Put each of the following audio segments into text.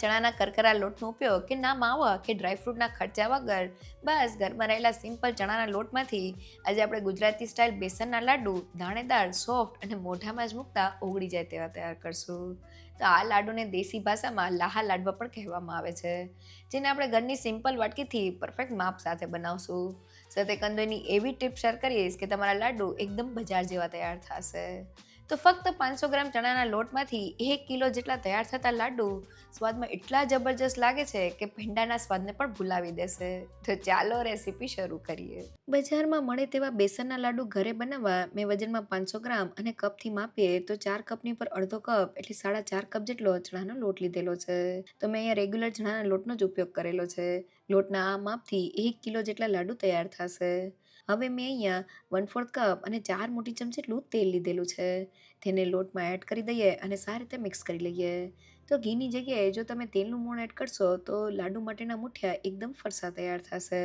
ચણાના કરકરા લોટનો ઉપયોગ કે ના માવા કે ડ્રાયફ્રૂટના ખર્ચા વગર બસ ઘરમાં રહેલા સિમ્પલ ચણાના લોટમાંથી આજે આપણે ગુજરાતી સ્ટાઇલ બેસનના લાડુ દાણેદાર સોફ્ટ અને મોઢામાં જ મૂકતા ઓગળી જાય તેવા તૈયાર કરશું. તો આ લાડુને દેશી ભાષામાં લાહા લાડવા પણ કહેવામાં આવે છે, જેને આપણે ઘરની સિમ્પલ વાટકીથી પરફેક્ટ માપ સાથે બનાવશું. સાથે કંદોની એવી ટીપ શેર કરીશ કે તમારા લાડુ એકદમ બજાર જેવા તૈયાર થશે. તો ફક્ત 500 ગ્રામ ચણાના લોટમાંથી 1 કિલો જેટલા તૈયાર થતા લાડુ સ્વાદમાં એટલા જબરજસ્ત લાગે છે કે પેંડાના સ્વાદને પણ ભૂલાવી દેશે. તો ચાલો રેસીપી શરૂ કરીએ. બજારમાં મળે તેવા બેસનના લાડુ ઘરે બનાવવા મેં વજનમાં 500 ગ્રામ અને કપથી માપીએ તો 4 કપની પર અડધો કપ એટલે 4.5 કપ જેટલો ચણાનો લોટ લીધેલો છે. તો મેં અહીંયા રેગ્યુલર ચણાના લોટનો જ ઉપયોગ કરેલો છે. લોટના આ માપથી 1 કિલો જેટલા લાડુ તૈયાર થશે. હવે મેં અહીંયા 1/4 કપ અને 4 મોટી ચમચી જેટલું તેલ લીધેલું છે. તેને લોટમાં એડ કરી દઈએ અને સારી રીતે મિક્સ કરી લઈએ. તો ઘીની જગ્યાએ જો તમે તેલનું મોણ એડ કરશો તો લાડુ માટેના મુઠિયા એકદમ ફરસા તૈયાર થશે.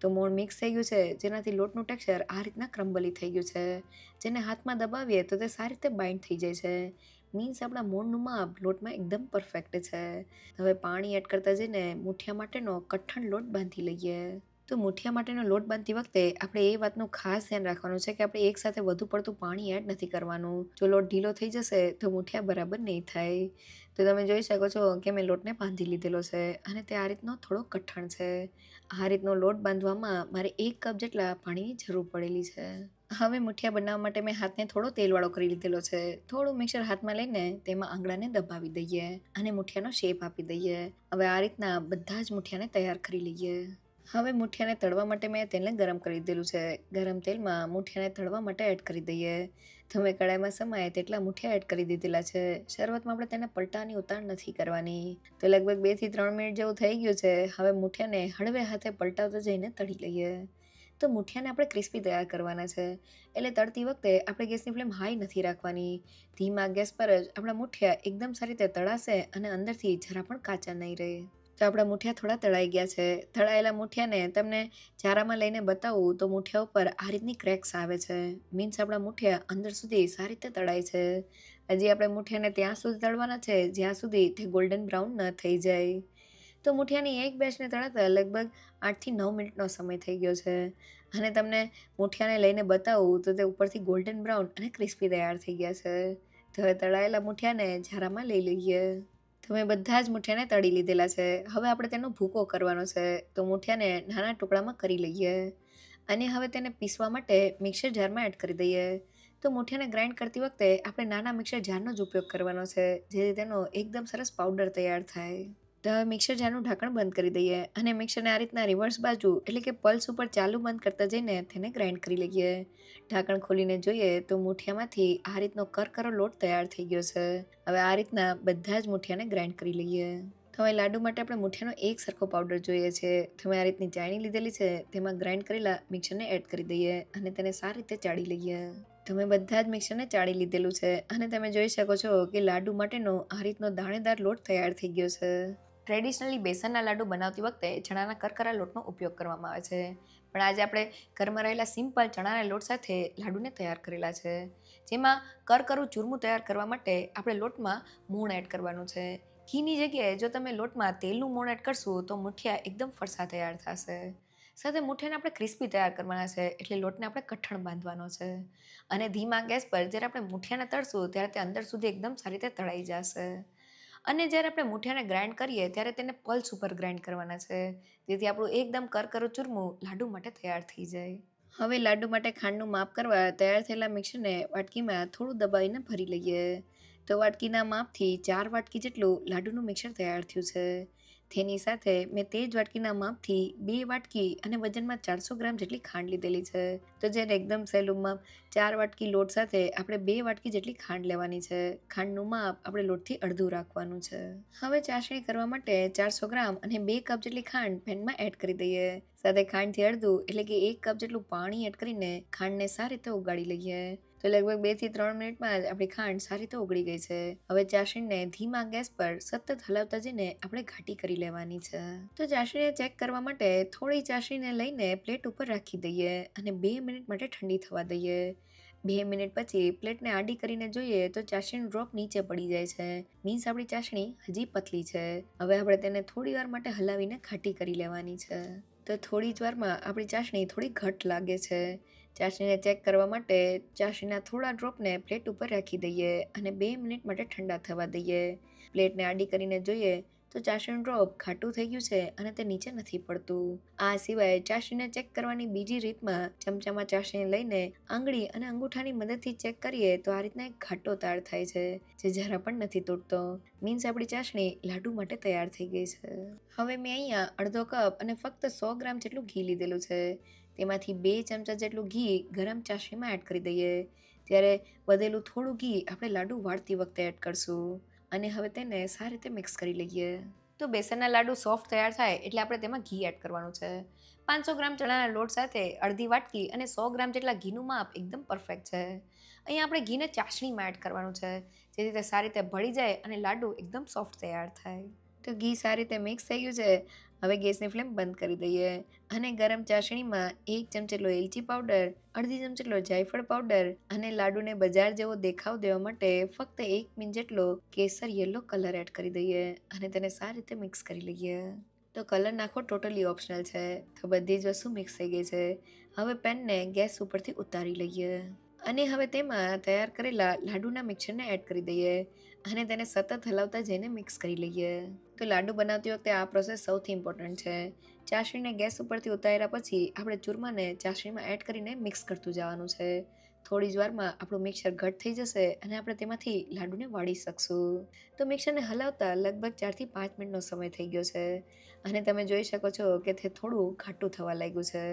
તો મોણ મિક્સ થઈ ગયું છે, જેનાથી લોટનું ટેક્સચર આ રીતના ક્રમ્બલી થઈ ગયું છે. જેને હાથમાં દબાવીએ તો તે સારી રીતે બાઇન્ડ થઈ જાય છે. મીન્સ આપણા મોણનું માપ લોટમાં એકદમ પરફેક્ટ છે. હવે પાણી એડ કરતા જઈને મુઠિયા માટેનો કઠણ લોટ બાંધી લઈએ. તો મુઠિયા માટેનો લોટ બાંધતી વખતે આપણે એ વાતનું ખાસ ધ્યાન રાખવાનું છે કે આપણે એકસાથે વધુ પડતું પાણી એડ નથી કરવાનું. જો લોટ ઢીલો થઈ જશે તો મુઠિયા બરાબર નહીં થાય. તો તમે જોઈ શકો છો કે મેં લોટને બાંધી લીધેલો છે અને તે આ રીતનો થોડો કઠણ છે. આ રીતનો લોટ બાંધવામાં મારે 1 કપ જેટલા પાણીની જરૂર પડેલી છે. હવે મુઠિયા બનાવવા માટે મેં હાથને થોડો તેલવાળો કરી લીધેલો છે. થોડું મિક્સર હાથમાં લઈને તેમાં આંગળાને દબાવી દઈએ અને મુઠિયાનો શેપ આપી દઈએ. હવે આ રીતના બધા જ મુઠિયાને તૈયાર કરી લઈએ. હવે મુઠિયાને તળવા માટે મેં તેલને ગરમ કરી દીધેલું છે. ગરમ તેલમાં મુઠિયાને તળવા માટે એડ કરી દઈએ. તો મેં કડાઈમાં સમાય તેટલા મુઠિયા એડ કરી દીધેલા છે. શરૂઆતમાં આપણે તેને પલટાની ઉતાણ નથી કરવાની. તો લગભગ 2 થી 3 મિનિટ જેવું થઈ ગયું છે. હવે મુઠિયાને હળવે હાથે પલટાવતા જઈને તળી લઈએ. તો મુઠિયાને આપણે ક્રિસ્પી તૈયાર કરવાના છે, એટલે તળતી વખતે આપણે ગેસની ફ્લેમ હાઈ નથી રાખવાની. ધીમા ગેસ પર જ આપણા મુઠિયા એકદમ સારી રીતે તળાશે અને અંદરથી જરા પણ કાચા નહીં રહે. તો આપણા મુઠિયા થોડા તળાઈ ગયા છે. તળાયેલા મુઠિયાને તમને ચારામાં લઈને બતાવું તો મુઠિયા ઉપર આ રીતની ક્રેક્સ આવે છે. મીન્સ આપણા મુઠિયા અંદર સુધી સારી રીતે તળાય છે. હજી આપણે મુઠિયાને ત્યાં સુધી તળવાના છે જ્યાં સુધી તે ગોલ્ડન બ્રાઉન ન થઈ જાય. તો મુઠિયાની એક બેચને તળાતા લગભગ 8 થી 9 મિનિટનો સમય થઈ ગયો છે અને તમને મુઠિયાને લઈને બતાવું તો તે ઉપરથી ગોલ્ડન બ્રાઉન અને ક્રિસ્પી તૈયાર થઈ ગયા છે. તો હવે તળાયેલા મુઠિયાને ઝારામાં લઈ લઈએ. તો મેં બધા જ મુઠિયાને તળી લીધેલા છે. હવે આપણે તેનો ભૂકો કરવાનો છે. તો મુઠિયાને નાના ટુકડામાં કરી લઈએ અને હવે તેને પીસવા માટે મિક્સર જારમાં એડ કરી દઈએ. તો મુઠિયાને ગ્રાઇન્ડ કરતી વખતે આપણે નાના મિક્સર જારનો જ ઉપયોગ કરવાનો છે, જેથી તેનો એકદમ સરસ પાવડર તૈયાર થાય. તો હવે મિક્સર જારનું ઢાંકણ બંધ કરી દઈએ અને મિક્સરને આ રીતના રિવર્સ બાજુ એટલે કે પલ્સ ઉપર ચાલુ બંધ કરતા જઈને તેને ગ્રાઇન્ડ કરી લઈએ. ઢાંકણ ખોલીને જોઈએ તો મુઠિયામાંથી આ રીતનો કરકરો લોટ તૈયાર થઈ ગયો છે. હવે આ રીતના બધા જ મુઠિયાને ગ્રાઇન્ડ કરી લઈએ. તો હવે લાડુ માટે આપણે મુઠિયાનો એક સરખો પાવડર જોઈએ છે. તો મેં આ રીતની ચાળણી લીધેલી છે, તેમાં ગ્રાઇન્ડ કરેલા મિક્સરને એડ કરી દઈએ અને તેને સારી રીતે ચાળી લઈએ. તો મેં બધા જ મિક્સરને ચાળી લીધેલું છે અને તમે જોઈ શકો છો કે લાડુ માટેનો આ રીતનો દાણેદાર લોટ તૈયાર થઈ ગયો છે. ટ્રેડિશનલી બેસનના લાડુ બનાવતી વખતે ચણાના કરકરા લોટનો ઉપયોગ કરવામાં આવે છે, પણ આજે આપણે ઘરમાં રહેલા સિમ્પલ ચણાના લોટ સાથે લાડુને તૈયાર કરેલા છે, જેમાં કરકરું ચૂરમું તૈયાર કરવા માટે આપણે લોટમાં મૂણ એડ કરવાનું છે. ઘીની જગ્યાએ જો તમે લોટમાં તેલનું મૂણ એડ કરશો તો મુઠિયા એકદમ ફરસા તૈયાર થશે. સાથે મુઠિયાને આપણે ક્રિસ્પી તૈયાર કરવાના છે, એટલે લોટને આપણે કઠણ બાંધવાનો છે અને ધીમા ગેસ પર જ્યારે આપણે મુઠિયાને તળશું ત્યારે તે અંદર સુધી એકદમ સારી રીતે તળાઈ જશે. અને જ્યારે આપણે મુઠિયાને ગ્રાઇન્ડ કરીએ ત્યારે તેને પલ્સ ઉપર ગ્રાઇન્ડ કરવાના છે, જેથી આપણું એકદમ કરકરું ચૂરમું લાડુ માટે તૈયાર થઈ જાય. હવે લાડુ માટે ખાંડનું માપ કરવા તૈયાર થયેલા મિક્સરને વાટકીમાં થોડું દબાવીને ભરી લઈએ. તો વાટકીના માપથી 4 વાટકી જેટલું લાડુનું મિક્સર તૈયાર થયું છે. તેની સાથે મેં તે જ વાટકીના માપથી 2 વાટકી અને વજનમાં 400 ગ્રામ જેટલી ખાંડ લીધેલી છે. તો જ્યારે એકદમ સહેલું માપ 4 વાટકી લોટ સાથે આપણે 2 વાટકી જેટલી ખાંડ લેવાની છે. ખાંડનું માપ આપણે લોટથી અડધું રાખવાનું છે. હવે ચાસણી કરવા માટે 400 ગ્રામ અને 2 કપ જેટલી ખાંડ પેનમાં એડ કરી દઈએ. સાથે ખાંડથી અડધું એટલે કે 1 કપ જેટલું પાણી એડ કરીને ખાંડને સારી રીતે ઓગાળી લઈએ. તો લગભગ 2 થી 3 મિનિટમાં જ આપણી ખાંડ સારી રીતે ઓગળી ગઈ છે. હવે ચાસણીને ધીમા ગેસ પર સતત હલાવતા જઈને આપણે ઘાટી કરી લેવાની છે. તો ચાસણીને ચેક કરવા માટે થોડી ચાસણીને લઈને પ્લેટ ઉપર રાખી દઈએ અને 2 મિનિટ માટે ઠંડી થવા દઈએ. 2 મિનિટ પછી પ્લેટને આડી કરીને જોઈએ તો ચાસણીનું ડ્રોપ નીચે પડી જાય છે. મીન્સ આપણી ચાસણી હજી પતલી છે. હવે આપણે તેને થોડી વાર માટે હલાવીને ઘાટી કરી લેવાની છે. તો થોડી જ વારમાં આપણી ચાસણી થોડી ઘટ લાગે છે. ચાસણીને ચેક કરવા માટે ચાસણીના થોડા ડ્રોપને પ્લેટ ઉપર રાખી દઈએ અને 2 મિનિટ માટે ઠંડા થવા દઈએ. પ્લેટને આડી કરીને જોઈએ તો ચાસણીનું ડ્રોપ ઘાટું થઈ ગયું છે અને તે નીચે નથી પડતું. આ સિવાય ચાસણીને ચેક કરવાની બીજી રીતમાં ચમચામાં ચાસણી લઈને આંગળી અને અંગૂઠાની મદદથી ચેક કરીએ તો આ રીતના એક ઘાટો તાર થાય છે જે જરા પણ નથી તૂટતો. મીન્સ આપણી ચાસણી લાડુ માટે તૈયાર થઈ ગઈ છે. હવે મેં અહીંયા અડધો કપ અને ફક્ત 100 ગ્રામ જેટલું ઘી લીધેલું છે. તેમાંથી 2 ચમચા જેટલું ઘી ગરમ ચાસણીમાં એડ કરી દઈએ. ત્યારે વધેલું થોડું ઘી આપણે લાડુ વાળતી વખતે એડ કરશું અને હવે તેને સારી રીતે મિક્સ કરી લઈએ. તો બેસનના લાડુ સોફ્ટ તૈયાર થાય એટલે આપણે તેમાં ઘી એડ કરવાનું છે. 500 ગ્રામ ચણાના લોટ સાથે અડધી વાટકી અને 100 ગ્રામ જેટલા ઘીનું માપ એકદમ પરફેક્ટ છે. અહીંયા આપણે ઘીને ચાસણીમાં એડ કરવાનું છે જેથી તે સારી રીતે ભળી જાય અને લાડુ એકદમ સોફ્ટ તૈયાર થાય. તો ઘી સારી રીતે મિક્સ થઈ ગયું છે. હવે ગેસની ફ્લેમ બંધ કરી દઈએ અને ગરમ ચાસણીમાં 1 ચમચી જેટલો એલચી પાવડર, અડધી ચમચી જેટલો જાયફળ પાવડર અને લાડુને બજાર જેવો દેખાવ દેવા માટે ફક્ત 1 પિંચ જેટલો કેસર યલો કલર એડ કરી દઈએ અને તેને સારી રીતે મિક્સ કરી લઈએ. તો કલર નાખવો ટોટલી ઓપ્શનલ છે. તો બધી જ વસ્તુ મિક્સ થઈ ગઈ છે. હવે પેનને ગેસ ઉપરથી ઉતારી લઈએ અને હવે તેમાં તૈયાર કરેલા લાડુના મિક્સરને એડ કરી દઈએ અને તેને સતત હલાવતા જઈને મિક્સ કરી લઈએ. તો લાડુ બનાવતી વખતે આ પ્રોસેસ સૌથી ઇમ્પોર્ટન્ટ છે. ચાસણીને ગેસ ઉપરથી ઉતાર્યા પછી આપણે ચૂરમાને ચાસણીમાં એડ કરીને મિક્સ કરતું જવાનું છે. થોડી જ વારમાં આપણું મિક્સર ઘટ થઈ જશે અને આપણે તેમાંથી લાડુને વાળી શકશું. તો મિક્સરને હલાવતા લગભગ 4 થી 5 મિનિટનો સમય થઈ ગયો છે અને તમે જોઈ શકો છો કે તે થોડું ઘાટું થવા લાગ્યું છે.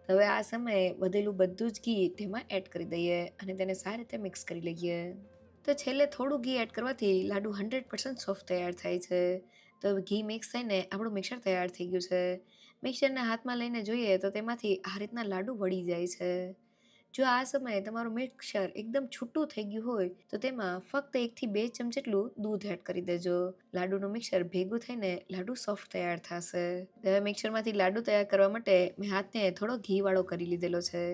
હવે આ સમયે વધેલું બધું જ ઘી તેમાં એડ કરી દઈએ અને તેને સારી રીતે મિક્સ કરી લઈએ. તો છેલ્લે થોડું ઘી એડ કરવાથી લાડુ 100% સોફ્ટ તૈયાર થાય છે. તો ઘી મિક્સ થઈને આપણું મિક્સર તૈયાર થઈ ગયું છે. મિક્સરને હાથમાં લઈને જોઈએ તો તેમાંથી આ રીતના લાડુ વળી જાય છે. જો આ સમયે તમારું મિક્સર એકદમ છૂટું થઈ ગયું હોય તો તેમાં ફક્ત 1 થી 2 ચમચી જેટલું દૂધ એડ કરી દેજો. લાડુનું મિક્સર ભેગું થઈને લાડુ સોફ્ટ તૈયાર થશે. હવે મિક્સરમાંથી લાડુ તૈયાર કરવા માટે મેં હાથને થોડો ઘીવાળો કરી લીધેલો છે.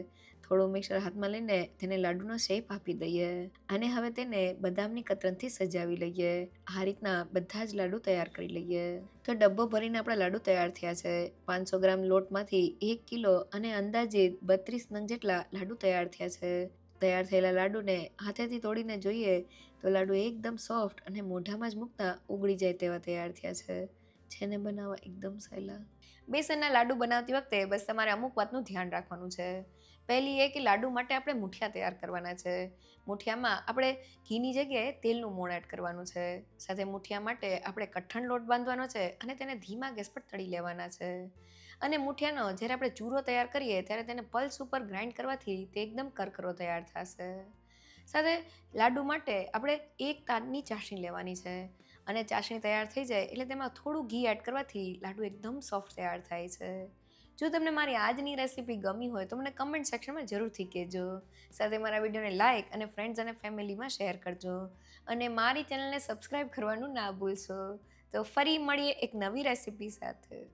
થોડું મિક્સર હાથમાં લઈને તેને લાડુનો શેપ આપી દઈએ અને હવે તેને બદામની કતરનથી સજાવી લઈએ. આ રીતના બધા જ લાડુ તૈયાર કરી લઈએ. તો ડબ્બો ભરીને આપણા લાડુ તૈયાર થયા છે. 500 ગ્રામ લોટમાંથી 1 કિલો અને અંદાજિત 32 નંગ જેટલા લાડુ તૈયાર થયા છે. તૈયાર થયેલા લાડુને હાથેથી તોડીને જોઈએ તો લાડુ એકદમ સોફ્ટ અને મોઢામાં જ મૂકતા ઓગળી જાય તેવા તૈયાર થયા છે. જેને બનાવવા એકદમ સહેલા. બેસનના લાડુ બનાવતી વખતે બસ તમારે અમુક વાતનું ધ્યાન રાખવાનું છે. પહેલી એ કે લાડુ માટે આપણે મુઠિયા તૈયાર કરવાના છે. મુઠિયામાં આપણે ઘીની જગ્યાએ તેલનું મોણ એડ કરવાનું છે. સાથે મુઠિયા માટે આપણે કઠણ લોટ બાંધવાનો છે અને તેને ધીમા ગેસ પર તળી લેવાના છે. અને મુઠિયાનો જ્યારે આપણે ચૂરો તૈયાર કરીએ ત્યારે તેને પલ્સ ઉપર ગ્રાઇન્ડ કરવાથી તે એકદમ કરકરો તૈયાર થશે. સાથે લાડુ માટે આપણે 1 તારની ચાસણી લેવાની છે અને ચાસણી તૈયાર થઈ જાય એટલે તેમાં થોડું ઘી એડ કરવાથી લાડુ એકદમ સોફ્ટ તૈયાર થાય છે. જો તમને મારી આજની રેસીપી ગમી હોય તો મને કમેન્ટ સેક્શનમાં જરૂરથી કહેજો. સાથે મારા વિડીયોને લાઇક અને ફ્રેન્ડ્સ અને ફેમિલીમાં શેર કરજો અને મારી ચેનલને સબસ્ક્રાઈબ કરવાનું ના ભૂલશો. તો ફરી મળીએ એક નવી રેસીપી સાથે.